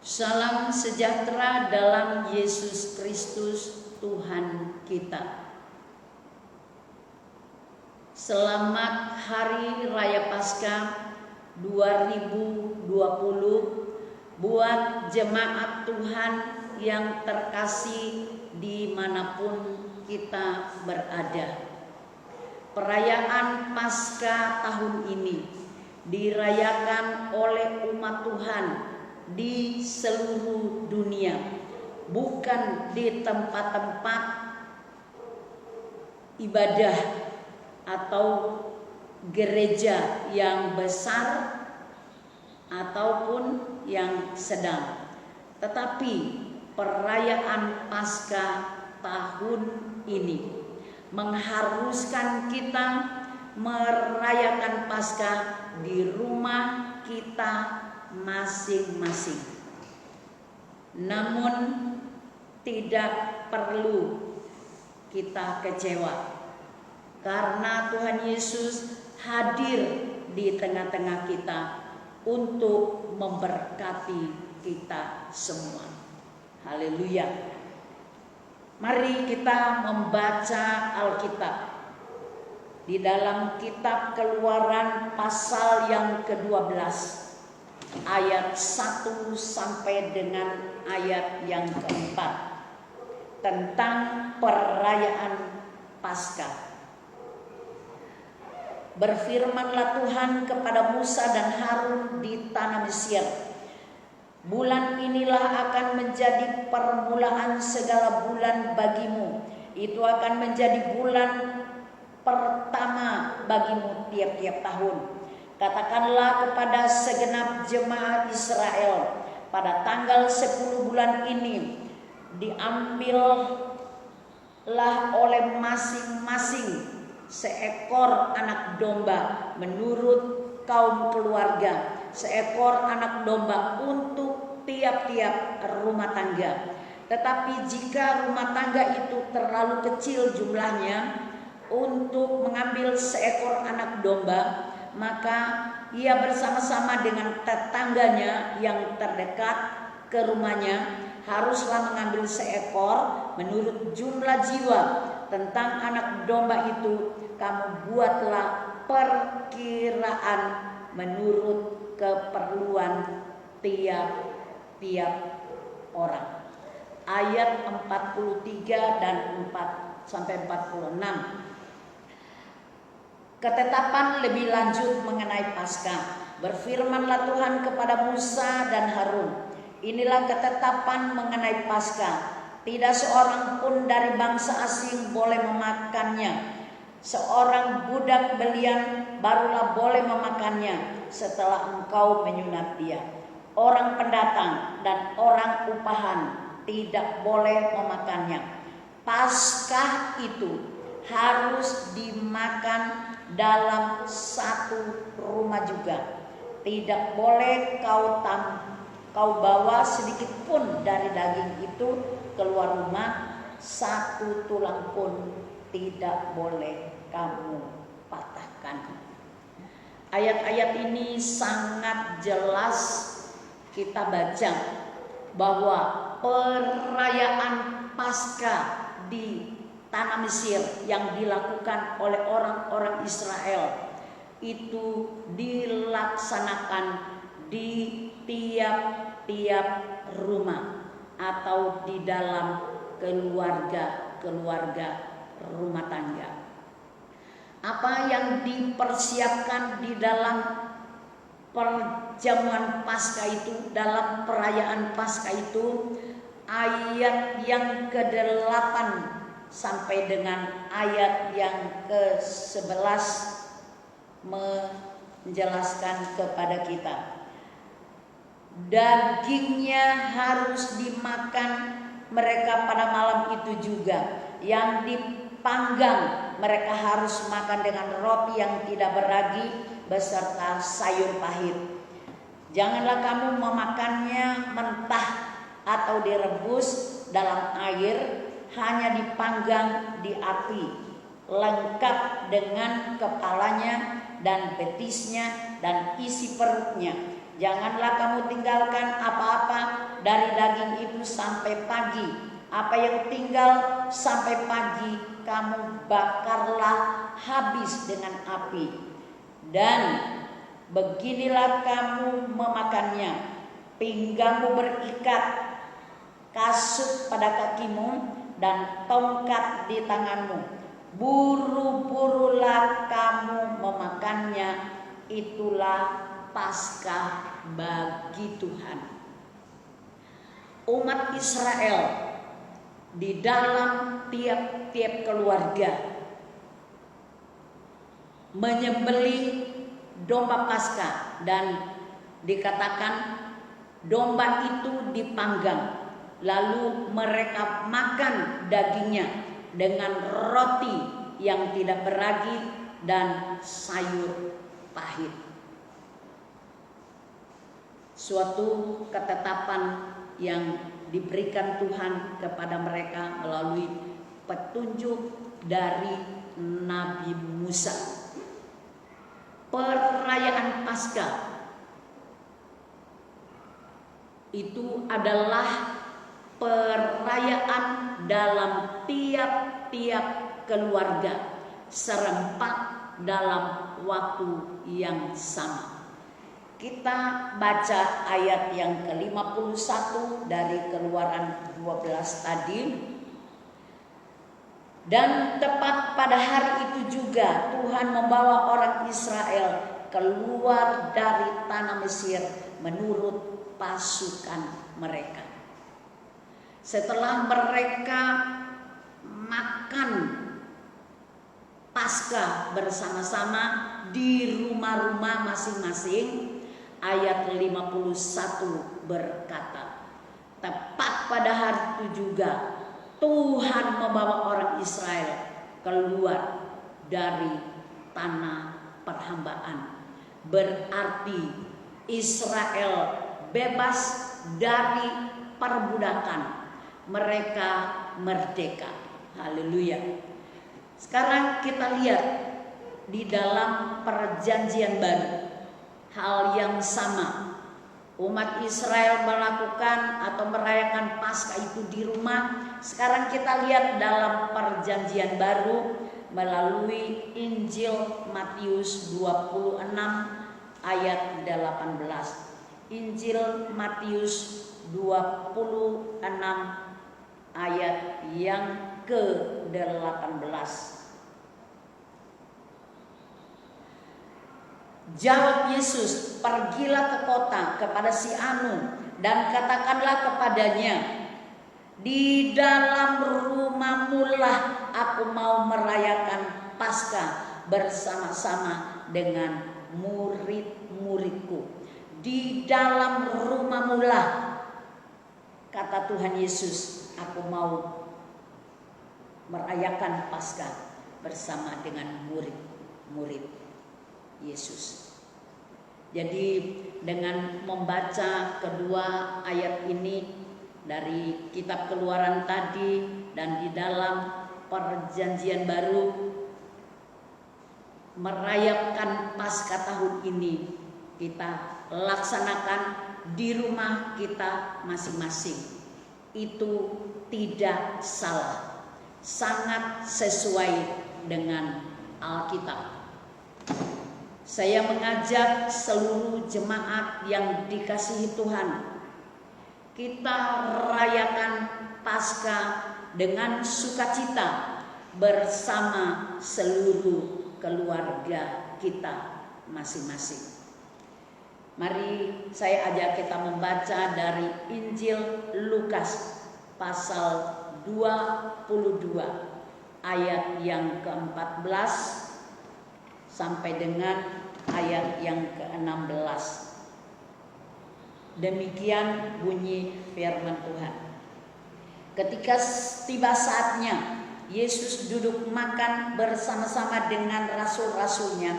Salam sejahtera dalam Yesus Kristus Tuhan kita. Selamat Hari Raya Paskah 2020 buat jemaat Tuhan yang terkasih dimanapun kita berada. Perayaan Paskah tahun ini dirayakan oleh umat Tuhan di seluruh dunia, bukan di tempat-tempat ibadah atau gereja yang besar ataupun yang sedang, tetapi perayaan Paskah tahun ini mengharuskan kita merayakan Paskah di rumah kita masing-masing. Namun tidak perlu kita kecewa, karena Tuhan Yesus hadir di tengah-tengah kita untuk memberkati kita semua. Haleluya. Mari kita membaca Alkitab di dalam kitab Keluaran pasal yang ke-12 ayat 1 sampai dengan ayat yang ke-4 tentang perayaan Paskah. Berfirmanlah Tuhan kepada Musa dan Harun di tanah Mesir, bulan inilah akan menjadi permulaan segala bulan bagimu. Itu akan menjadi bulan pertama bagimu tiap-tiap tahun. Katakanlah kepada segenap jemaat Israel, pada tanggal 10 bulan ini diambillah oleh masing-masing seekor anak domba menurut kaum keluarga, seekor anak domba untuk tiap-tiap rumah tangga. Tetapi jika rumah tangga itu terlalu kecil jumlahnya untuk mengambil seekor anak domba, maka ia bersama-sama dengan tetangganya yang terdekat ke rumahnya haruslah mengambil seekor menurut jumlah jiwa. Tentang anak domba itu kamu buatlah perkiraan menurut keperluan tiap-tiap orang. Ayat 43 dan 4 sampai 46. Ketetapan lebih lanjut mengenai Paskah. Berfirmanlah Tuhan kepada Musa dan Harun, inilah ketetapan mengenai Paskah. Tidak seorang pun dari bangsa asing boleh memakannya. Seorang budak belian barulah boleh memakannya setelah engkau menyunat dia. Orang pendatang dan orang upahan tidak boleh memakannya. Paskah itu harus dimakan dalam satu rumah juga. Tidak boleh kau bawa sedikit pun dari daging itu keluar rumah, satu tulang pun tidak boleh kamu patahkan. Ayat-ayat ini sangat jelas kita baca bahwa perayaan Paskah di tanah Mesir yang dilakukan oleh orang-orang Israel itu dilaksanakan di tiap-tiap rumah atau di dalam keluarga rumah tangga. Apa yang dipersiapkan di dalam perjamuan Paskah itu, dalam perayaan Paskah itu, ayat yang ke-8 sampai dengan ayat yang ke-11 menjelaskan kepada kita. Dagingnya harus dimakan mereka pada malam itu juga. Yang dipanggang mereka harus makan dengan roti yang tidak beragi beserta sayur pahit. Janganlah kamu memakannya mentah atau direbus dalam air, hanya dipanggang di api, lengkap dengan kepalanya dan betisnya dan isi perutnya. Janganlah kamu tinggalkan apa-apa dari daging itu sampai pagi. Apa yang tinggal sampai pagi kamu bakarlah habis dengan api. Dan beginilah kamu memakannya: pinggangmu berikat, kasut pada kakimu, dan tongkat di tanganmu. Buru-burulah kamu memakannya. Itulah Paskah bagi Tuhan. Umat Israel di dalam tiap-tiap keluarga menyembelih domba Paskah, dan dikatakan domba itu dipanggang, lalu mereka makan dagingnya dengan roti yang tidak beragi dan sayur pahit. Suatu ketetapan yang diberikan Tuhan kepada mereka melalui petunjuk dari Nabi Musa. Perayaan Paskah itu adalah perayaan dalam tiap-tiap keluarga serempak dalam waktu yang sama. Kita baca ayat yang ke-51 dari Keluaran 12 tadi. Dan tepat pada hari itu juga Tuhan membawa orang Israel keluar dari tanah Mesir menurut pasukan mereka. Setelah mereka makan Paskah bersama-sama di rumah-rumah masing-masing, ayat 51 berkata, tepat pada hari itu juga Tuhan membawa orang Israel keluar dari tanah perhambaan. Berarti Israel bebas dari perbudakan. Mereka merdeka. Haleluya. Sekarang kita lihat di dalam perjanjian baru. Hal yang sama. Umat Israel melakukan atau merayakan Paskah itu di rumah. Sekarang kita lihat dalam perjanjian baru melalui Injil Matius 26 ayat 18. Injil Matius 26 ayat yang ke-18. Jawab Yesus, pergilah ke kota kepada si anu dan katakanlah kepadanya, di dalam rumahmu lah aku mau merayakan Paskah bersama-sama dengan murid-muridku. Di dalam rumahmu lah, kata Tuhan Yesus, aku mau merayakan Paskah bersama dengan murid-murid Yesus. Jadi dengan membaca kedua ayat ini dari kitab Keluaran tadi dan di dalam perjanjian baru merayakan Paskah tahun ini, kita laksanakan di rumah kita masing-masing. Itu tidak salah, sangat sesuai dengan Alkitab. Saya mengajak seluruh jemaat yang dikasihi Tuhan, kita rayakan Paskah dengan sukacita bersama seluruh keluarga kita masing-masing. Mari saya ajak kita membaca dari Injil Lukas pasal 22 ayat yang ke-14 sampai dengan ayat yang ke-16. Demikian bunyi firman Tuhan. Ketika tiba saatnya Yesus duduk makan bersama-sama dengan rasul-rasulnya,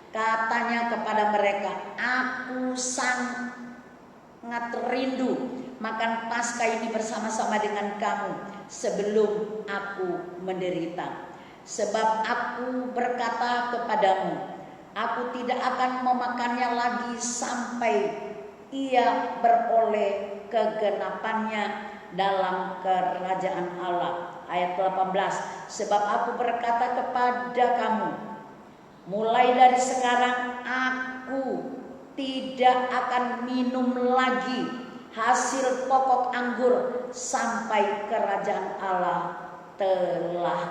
katanya kepada mereka, aku sangat rindu makan Paskah ini bersama-sama dengan kamu sebelum aku menderita. Sebab aku berkata kepadamu, Aku tidak akan memakannya lagi sampai ia beroleh kegenapannya dalam kerajaan Allah. Ayat 18, sebab aku berkata kepada kamu, mulai dari sekarang aku tidak akan minum lagi hasil pokok anggur sampai kerajaan Allah telah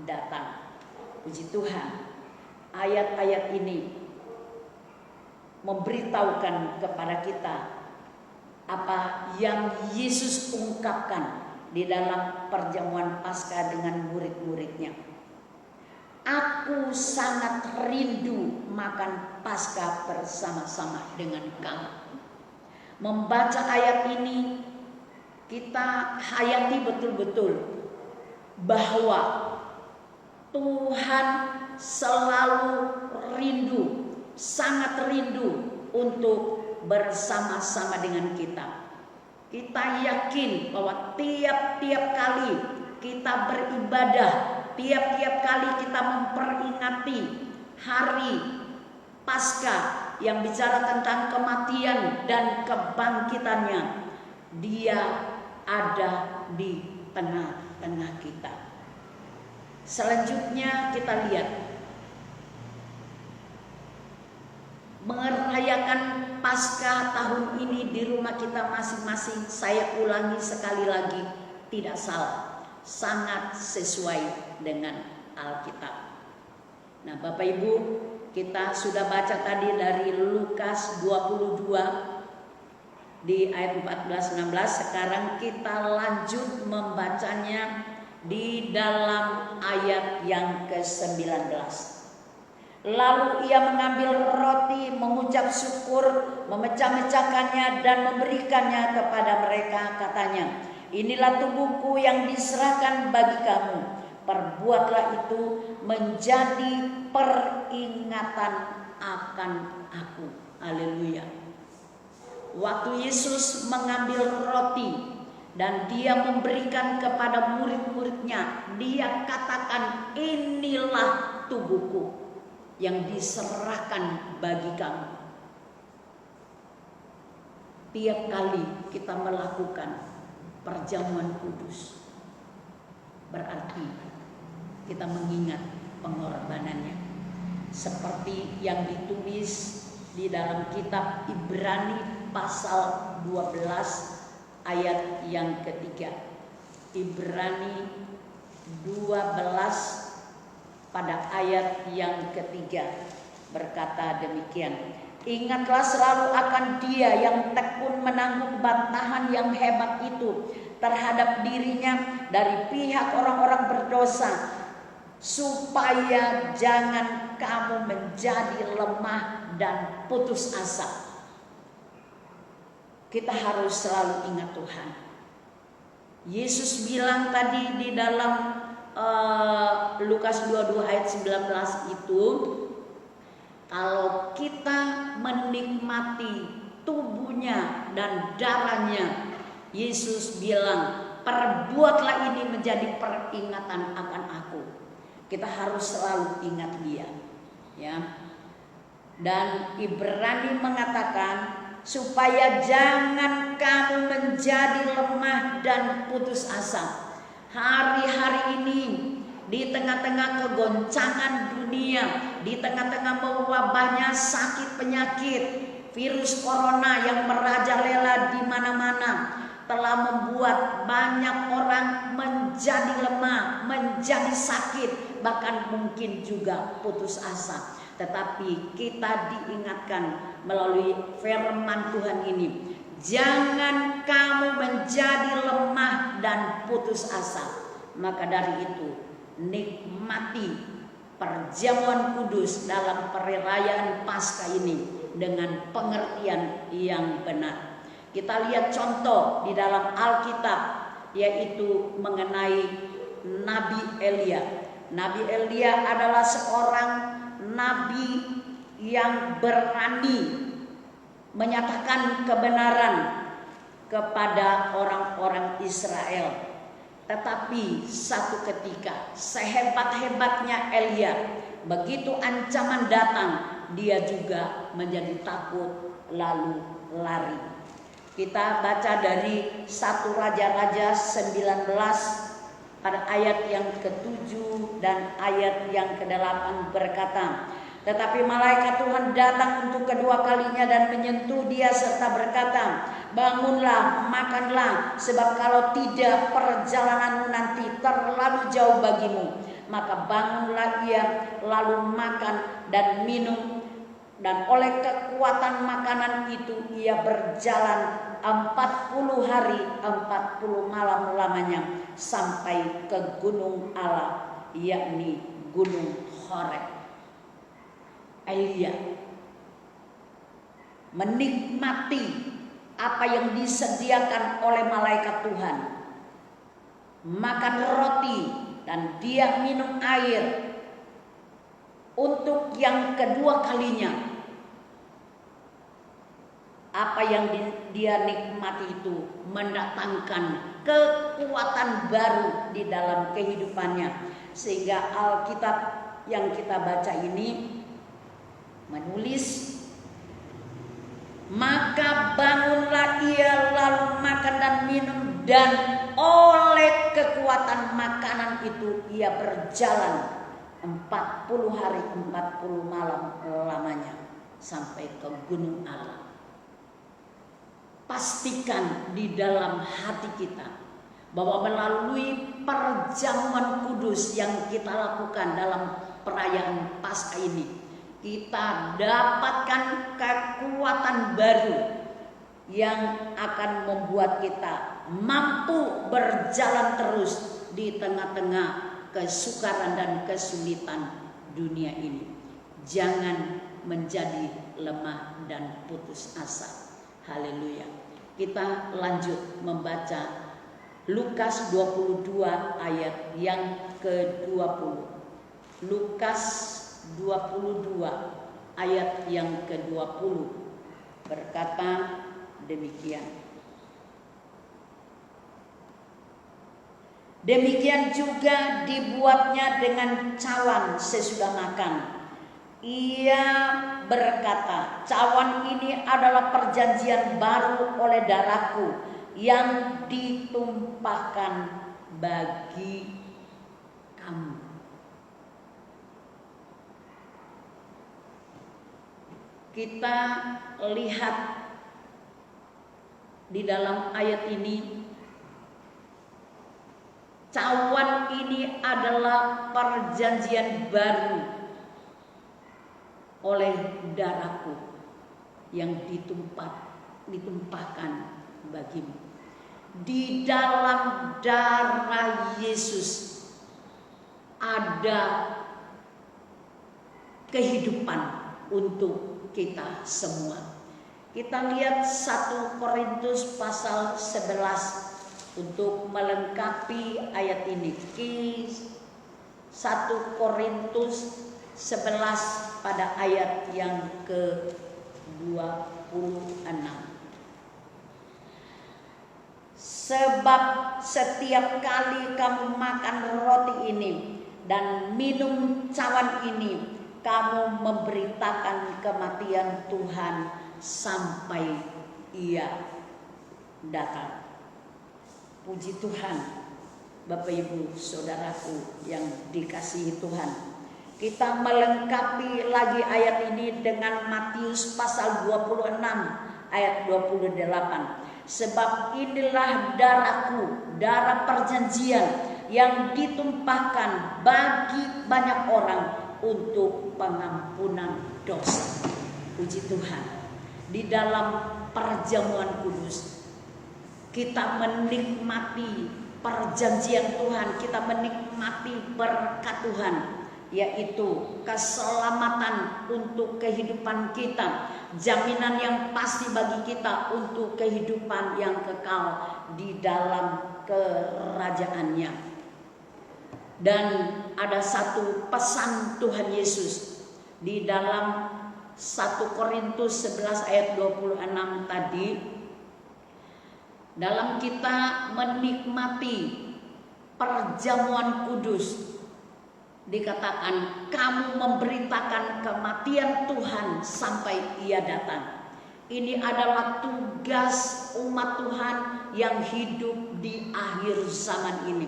datang. Puji Tuhan, ayat-ayat ini memberitahukan kepada kita apa yang Yesus ungkapkan di dalam perjamuan Paskah dengan murid-muridnya. Aku sangat rindu makan Paskah bersama-sama dengan kamu. Membaca ayat ini, kita hayati betul-betul bahwa Tuhan selalu rindu, sangat rindu untuk bersama-sama dengan kita. Kita yakin bahwa tiap-tiap kali kita beribadah, tiap-tiap kali kita memperingati hari Paskah yang bicara tentang kematian dan kebangkitannya, Dia ada di tengah-tengah kita. Selanjutnya kita lihat merayakan Paskah tahun ini di rumah kita masing-masing. Saya ulangi sekali lagi, tidak salah, sangat sesuai dengan Alkitab. Nah, Bapak Ibu, kita sudah baca tadi dari Lukas 22 di ayat 14-16. Sekarang kita lanjut membacanya di dalam ayat yang ke-19. Lalu ia mengambil roti, mengucap syukur, memecah-mecahkannya dan memberikannya kepada mereka. Katanya, inilah tubuhku yang diserahkan bagi kamu. Perbuatlah itu menjadi peringatan akan aku. Haleluya. Waktu Yesus mengambil roti dan dia memberikan kepada murid-muridnya, dia katakan, inilah tubuhku yang diserahkan bagi kamu. Tiap kali kita melakukan perjamuan kudus, berarti kita mengingat pengorbanannya. Seperti yang ditulis di dalam kitab Ibrani pasal 12 ayat yang ketiga. Ibrani 12 pada ayat yang ketiga berkata demikian. Ingatlah selalu akan Dia yang tekun menanggung bantahan yang hebat itu terhadap dirinya dari pihak orang-orang berdosa, supaya jangan kamu menjadi lemah dan putus asa. Kita harus selalu ingat Tuhan. Yesus bilang tadi di dalam Lukas 22 ayat 19 itu, kalau kita menikmati tubuhnya dan darahnya, Yesus bilang, perbuatlah ini menjadi peringatan akan aku. Kita harus selalu ingat Dia, ya. Dan Ibrani mengatakan, supaya jangan kamu menjadi lemah dan putus asa. Hari-hari ini, di tengah-tengah kegoncangan dunia, di tengah-tengah mewabahnya sakit penyakit, virus corona yang merajalela di mana-mana, telah membuat banyak orang menjadi lemah, menjadi sakit, bahkan mungkin juga putus asa. Tetapi kita diingatkan melalui firman Tuhan ini, jangan kamu menjadi lemah dan putus asa. Maka dari itu, nikmati perjamuan kudus dalam perayaan Paskah ini dengan pengertian yang benar. Kita lihat contoh di dalam Alkitab, yaitu mengenai Nabi Elia. Nabi Elia adalah seorang nabi yang berani menyatakan kebenaran kepada orang-orang Israel. Tetapi satu ketika, sehebat-hebatnya Elia, begitu ancaman datang, dia juga menjadi takut lalu lari. Kita baca dari 1 Raja-Raja 19 pada ayat yang ke-7 dan ayat yang ke-8 berkata, tetapi malaikat Tuhan datang untuk kedua kalinya dan menyentuh dia serta berkata, bangunlah, makanlah, sebab kalau tidak perjalananmu nanti terlalu jauh bagimu. Maka bangunlah ia, lalu makan dan minum, dan oleh kekuatan makanan itu ia berjalan 40 hari 40 malam lamanya sampai ke gunung Allah, yakni gunung Horeb. Elia menikmati apa yang disediakan oleh malaikat Tuhan, makan roti dan dia minum air. Untuk yang kedua kalinya, apa yang dia nikmati itu mendatangkan kekuatan baru di dalam kehidupannya. Sehingga Alkitab yang kita baca ini menulis, maka bangunlah ia lalu makan dan minum, dan oleh kekuatan makanan itu ia berjalan 40 hari 40 malam lamanya sampai ke gunung Allah. Pastikan di dalam hati kita bahwa melalui perjamuan kudus yang kita lakukan dalam perayaan Paskah ini, kita dapatkan kekuatan baru yang akan membuat kita mampu berjalan terus di tengah-tengah kesukaran dan kesulitan dunia ini. Jangan menjadi lemah dan putus asa. Haleluya. Kita lanjut membaca Lukas 22 ayat yang ke-20. Lukas 22 ayat yang ke-20 berkata demikian. Demikian juga dibuatnya dengan cawan sesudah makan. Ia berkata, cawan ini adalah perjanjian baru oleh darahku yang ditumpahkan bagi kamu. Kita lihat di dalam ayat ini, cawan ini adalah perjanjian baru oleh darahku yang ditumpahkan bagimu. Di dalam darah Yesus ada kehidupan untuk kita semua. Kita lihat 1 Korintus pasal 11 untuk melengkapi ayat ini. 1 Korintus 11 pada ayat yang ke-26. Sebab setiap kali kamu makan roti ini dan minum cawan ini, kamu memberitakan kematian Tuhan sampai Ia datang. Puji Tuhan, Bapak Ibu Saudaraku yang dikasihi Tuhan. Kita melengkapi lagi ayat ini dengan Matius pasal 26 ayat 28. Sebab inilah darahku, darah perjanjian yang ditumpahkan bagi banyak orang untuk pengampunan dosa. Puji Tuhan. Di dalam perjamuan kudus kita menikmati perjanjian Tuhan, kita menikmati berkat Tuhan, yaitu keselamatan untuk kehidupan kita, jaminan yang pasti bagi kita untuk kehidupan yang kekal di dalam kerajaannya. Dan ada satu pesan Tuhan Yesus di dalam 1 Korintus 11 ayat 26 tadi, dalam kita menikmati perjamuan kudus, dikatakan kamu memberitakan kematian Tuhan sampai Ia datang. Ini adalah tugas umat Tuhan yang hidup di akhir zaman ini.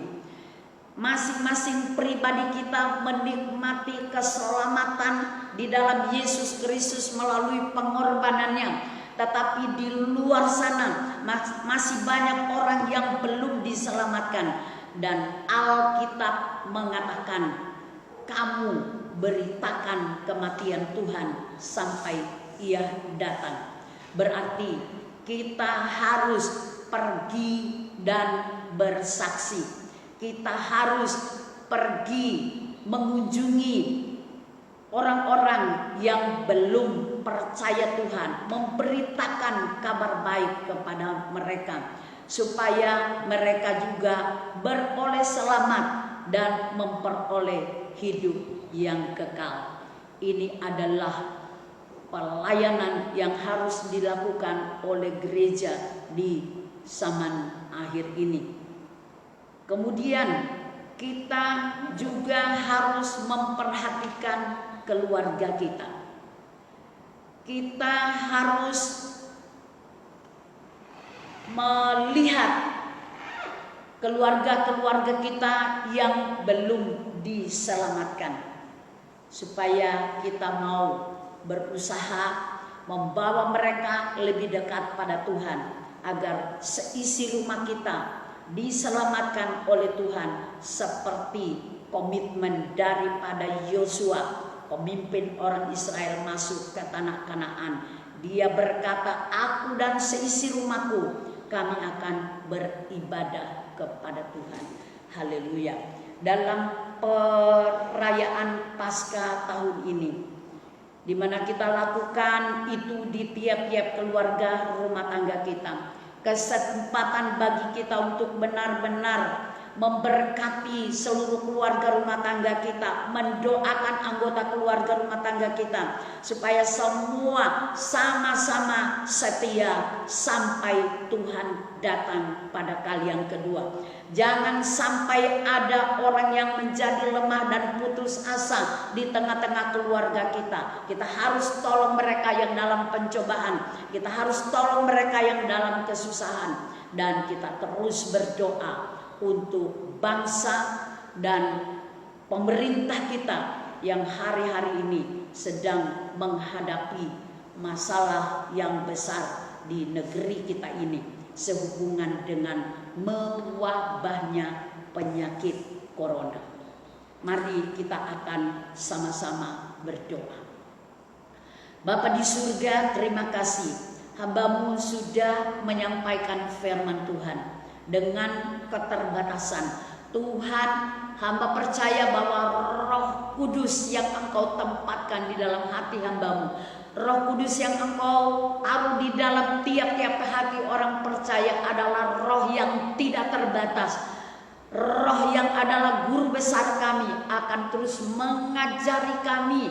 Masing-masing pribadi kita menikmati keselamatan di dalam Yesus Kristus melalui pengorbanannya. Tetapi di luar sana masih banyak orang yang belum diselamatkan. Dan Alkitab mengatakan, kamu beritakan kematian Tuhan sampai Ia datang. Berarti kita harus pergi dan bersaksi. Kita harus pergi mengunjungi orang-orang yang belum percaya Tuhan, memberitakan kabar baik kepada mereka, supaya mereka juga beroleh selamat dan memperoleh hidup yang kekal. Ini adalah pelayanan yang harus dilakukan oleh gereja di zaman akhir ini. Kemudian kita juga harus memperhatikan keluarga kita. Kita harus melihat keluarga-keluarga kita yang belum diselamatkan, supaya kita mau berusaha membawa mereka lebih dekat pada Tuhan, agar seisi rumah kita diselamatkan oleh Tuhan, seperti komitmen daripada Yosua, pemimpin orang Israel masuk ke tanah Kanaan. Dia berkata, aku dan seisi rumahku kami akan beribadah kepada Tuhan. Haleluya. Dalam perayaan Paskah tahun ini, di mana kita lakukan itu di tiap-tiap keluarga rumah tangga kita, kesempatan bagi kita untuk benar-benar memberkati seluruh keluarga rumah tangga kita, mendoakan anggota keluarga rumah tangga kita, supaya semua sama-sama setia sampai Tuhan datang pada kali yang kedua. Jangan sampai ada orang yang menjadi lemah dan putus asa di tengah-tengah keluarga kita. Kita harus tolong mereka yang dalam pencobaan, kita harus tolong mereka yang dalam kesusahan, dan kita terus berdoa untuk bangsa dan pemerintah kita yang hari-hari ini sedang menghadapi masalah yang besar di negeri kita ini, sehubungan dengan mewabahnya penyakit corona. Mari kita akan sama-sama berdoa. Bapa di surga, terima kasih hamba-Mu sudah menyampaikan firman Tuhan. Dengan keterbatasan Tuhan, hamba percaya bahwa Roh Kudus yang Engkau tempatkan di dalam hati hamba-Mu, Roh Kudus yang Engkau taruh di dalam tiap-tiap hati orang percaya adalah roh yang tidak terbatas. Roh yang adalah guru besar kami, akan terus mengajari kami,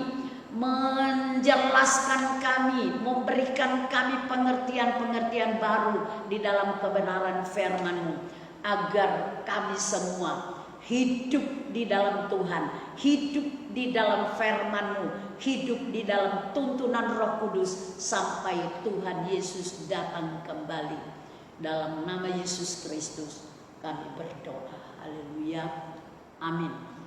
menjelaskan kami, memberikan kami pengertian-pengertian baru di dalam kebenaran firman-Mu, agar kami semua hidup di dalam Tuhan, hidup di dalam firman-Mu, hidup di dalam tuntunan Roh Kudus sampai Tuhan Yesus datang kembali. Dalam nama Yesus Kristus kami berdoa. Haleluya. Amin.